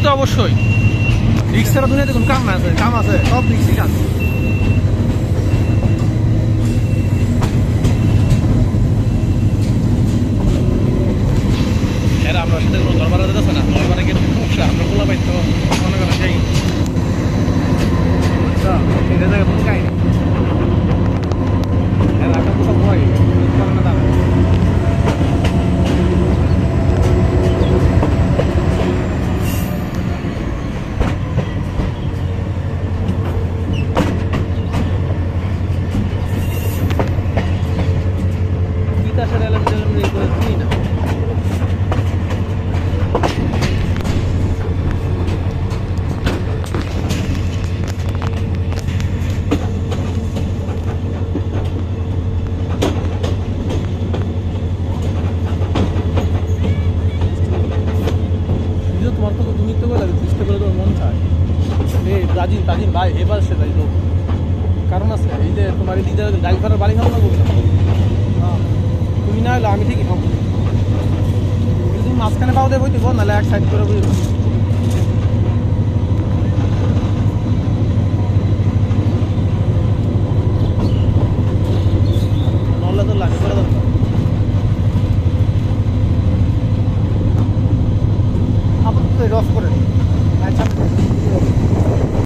তো অবশ্যই, রিক্স ছাড়া দুনিয়াতে কোনো কাম আছে? কাম আছে, সব রিক্সই কাজ। এরা আমরা সাথে কোনো দরবার দিতেছে না, দরবারে গেলে সমস্যা, আমরা বলা পাই তো মনে করেন সেই এটা জায়গায় কোনো কাহিনি এরা একটা কোথাও ভয় করে না তারা। তিতাসের এলাকা চিনি না। তোমার তো তুমি তো লাগে চেষ্টা করে তোমার মন চায় এই রাজিন তাজিন ভাই এবার সে যাই লোক কারণ আছে এই যে তোমার এই দিদার ড্রাইভারের বাড়ি খাবো না বলবো তুমি না হলে আমি ঠিকই খাবো। তুমি মাঝখানে পাও দেবো দিব নাহলে এক সাইড করে বুঝবো। নলে তো লাগে করে দরকার।